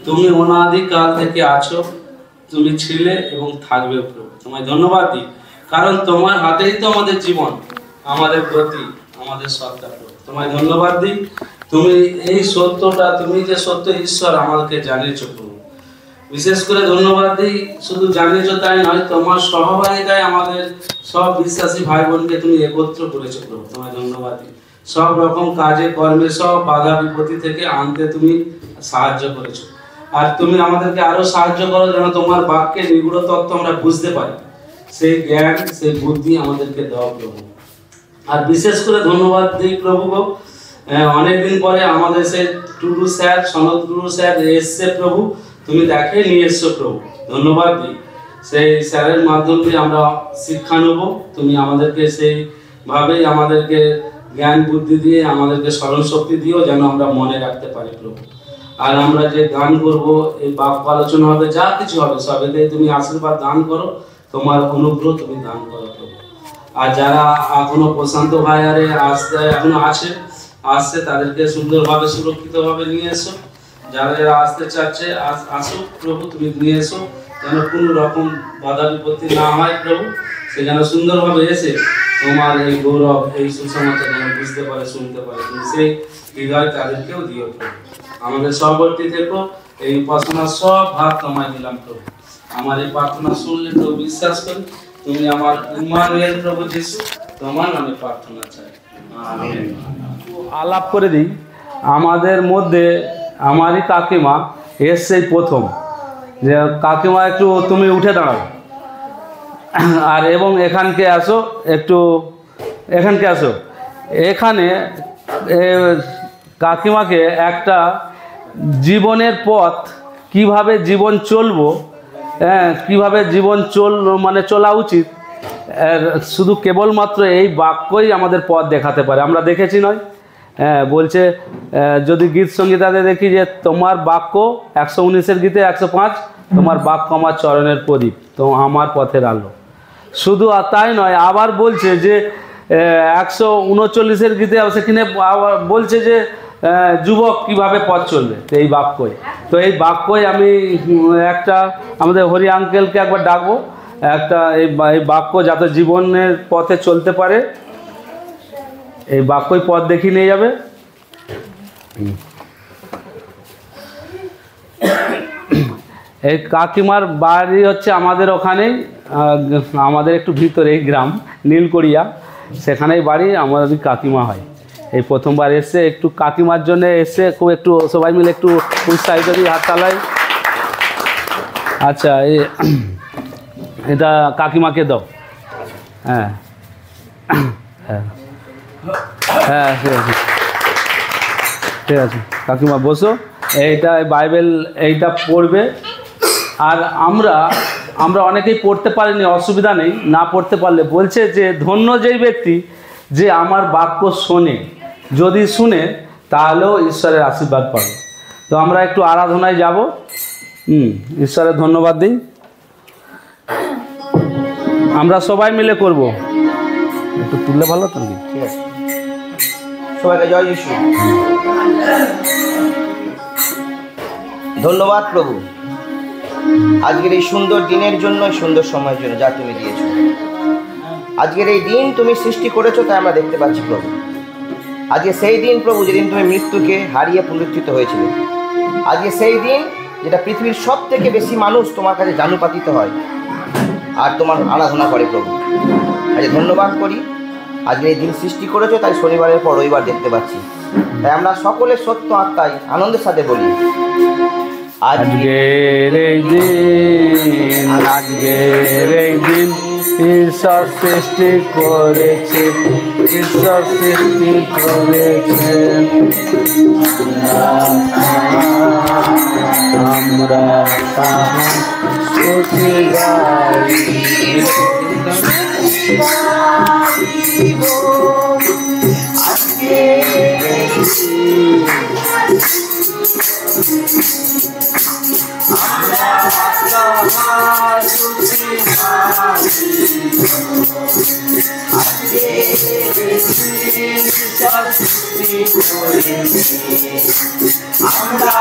তুমি অনাদিকাল থেকে আছো, তুমি ছিলে এবং থাকবে প্রভু। তোমায় ধন্যবাদ দিই, কারণ তোমার হাতেই তো আমাদের জীবন, আমাদের গতি, আমাদের সত্তা প্রভু। তোমায় ধন্যবাদ দিই, তুমি এই সত্যটা, তুমি যে সত্য ঈশ্বর আমাদেরকে জানিয়েছো প্রভু। বিশেষ করে ধন্যবাদ দিই, শুধু জানিয়েছো তাই নয়, তোমার সহভাগিতায় আমাদের সব বিশ্বাসী ভাই বোনকে তুমি একত্র করেছো প্রভু। তোমায় ধন্যবাদ দিই, সব রকম কাজে কর্মে সব বাধা বিপত্তি থেকে আনতে তুমি সাহায্য করেছো। আর তুমি আমাদেরকে আরো সাহায্য করো যেন তোমার বাক্যের নিগুড় তত্ত্ব আমরা বুঝতে পারি, সেই জ্ঞান, সেই বুদ্ধি আমাদেরকে দাও প্রভু। আর বিশেষ করে ধন্যবাদ দিই প্রভু গো, অনেকদিন পরে আমাদের সেই টুডু স্যার, সনদ টুডু স্যার এসছে প্রভু, তুমি দেখে নিয়ে এসছো প্রভু। ধন্যবাদ দিই, সেই স্যারের মাধ্যমে আমরা শিক্ষা নেব, তুমি আমাদেরকে সেইভাবেই আমাদেরকে জ্ঞান বুদ্ধি দিয়ে আমাদেরকে স্মরণ শক্তি দিও যেন আমরা মনে রাখতে পারি প্রভু। আর আমরা যে গান করব, এই বাক্য আলোচনা হবে, যা কিছু হবে সবেতে তুমি আশীর্বাদ দান করো, তোমার অনুগ্রহ তুমি দান করো প্রভু। আর যারা এখনো প্রশান্ত ভাই আরে এখনো আসছে তাদেরকে সুন্দরভাবে সুরক্ষিতভাবে নিয়ে এসো। যারা যারা আসতে চাচ্ছে আসুক প্রভু, তুমি নিয়ে এসো, যেন কোনো রকম বাধা বিপত্তি না হয় প্রভু। সে যেন সুন্দরভাবে এসে তোমার এই গৌরব, এই সুসমাচার যেন বুঝতে পারে, শুনতে পারে, তুমি সেই হৃদয় তাদেরকেও দিও প্রভু। আমাদের সহবর্তী থেকো, এই উপাসনার সব ভাগ তোমায় দিলাম প্রভু। আমার এই প্রার্থনা শুনলে প্রভু বিশ্বাস করি তুমি আমার ইম্মানুয়েল প্রভু যিশু, তোমার নামে প্রার্থনা চাই, আমেন। আলাপ করে দিই, আমাদের মধ্যে আমারই কাকিমা এসছে প্রথম। যে কাকিমা একটু তুমি উঠে দাঁড়াও, আর এবং এখানকে আসো, একটু এখানকে আসো। এখানে কাকিমাকে একটা জীবনের পথ, কিভাবে জীবন চলবো, কিভাবে জীবন চলা উচিত, শুধু কেবলমাত্র এই বাক্যই আমাদের পথ দেখাতে পারে। আমরা দেখেছি নয়, বলছে যদি গীত সঙ্গীতাতে দেখি যে তোমার বাক্য 119 গীতে 105, তোমার বাক্য আমার চরণের প্রদীপ, তো আমার পথের আলো। শুধু তাই নয়, আবার বলছে যে 139 গীতে সেখানে আবার বলছে যে যুবক কিভাবে পথ চলবে, এই বাক্যই। তো এই বাক্যই আমি একটা আমাদের হরি আঙ্কেলকে একবার ডাকবো, একটা এই বাক্য যাতে জীবনের পথে চলতে পারে, এই বাক্যই পথ দেখিয়ে নিয়ে যাবে। এই কাকিমার বাড়ি হচ্ছে আমাদের ওখানেই, আমাদের একটু ভিতরে এই গ্রাম নীলকড়িয়া, সেখানেই বাড়ি আমাদের কাকিমা হয়। এই প্রথমবার এসে একটু কাকিমার জন্য এসে খুব একটু সবাই মিলে একটু উৎসাহিত দিই, হাত তালাই। আচ্ছা, এটা কাকিমাকে দাও। হ্যাঁ হ্যাঁ হ্যাঁ, ঠিক আছে, ঠিক আছে কাকিমা বসো। এইটা বাইবেল এইটা পড়বে। আর আমরা অনেকেই পড়তে পারিনি, অসুবিধা নেই, না পড়তে পারলে বলছে যে ধন্য যেই ব্যক্তি যে আমার বাক্য শোনে, যদি শুনে তাহলেও ঈশ্বরের আশীর্বাদ পাবে। তো আমরা একটু আরাধনায় যাব, ঈশ্বরের ধন্যবাদ দিই। আমরা সবাই মিলে করব, একটু তুললে ভালো তো। ঠিক আছে, সবাইকে জয় যিশু। ধন্যবাদ প্রভু আজকের এই সুন্দর দিনের জন্য, সুন্দর সময়ের জন্য যা তুমি দিয়েছো। আজকের এই দিন তুমি সৃষ্টি করেছো, তাই আমরা দেখতে পাচ্ছি প্রভু। আজকে সেই দিন প্রভু যেদিন তুমি মৃত্যুকে হারিয়ে পুনরুত্থিত হয়েছিলে। আজকে সেই দিন যেটা পৃথিবীর সব থেকে বেশি মানুষ তোমার কাছে জানুপাতিত হয় আর তোমার আরাধনা করে প্রভু। আজকে ধন্যবাদ করি, আজকে এই দিন সৃষ্টি করেছো, তাই শনিবারের পর রবিবার দেখতে পাচ্ছি। তাই আমরা সকলে সত্য আত্মায় আনন্দের সাথে বলি আজকের এই দিন, আজকের এই দিন ঈশ্বর সৃষ্টি করেছে, ঈশ্বর সৃষ্টি করেছে। আমরা স্তুতি গাই, আমরা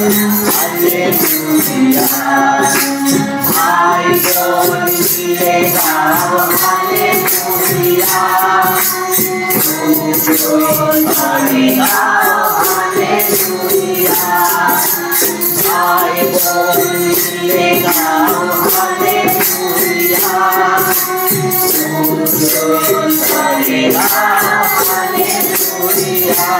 Hallelujah. হালেলুয়া। ভাই বোন মিলে গাও হালেলুয়া। জয় করে গাও হালেলুয়া। ভাই বোন মিলে গাও হালেলুয়া। জয় করে গাও হালেলুয়া।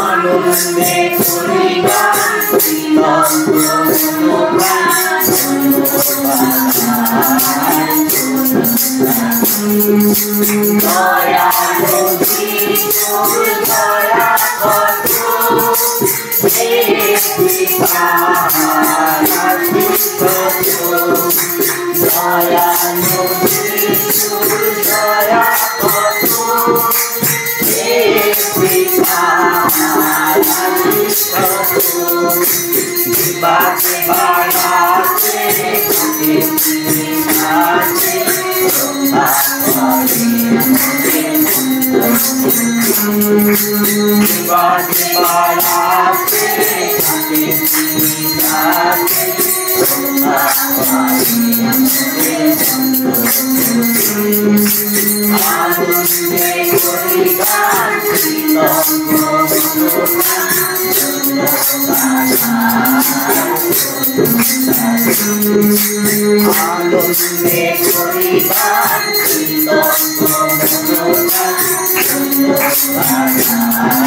আনন্দে পরিবার আনন্দে পরিবার দয়ালু দয়া আনন্দে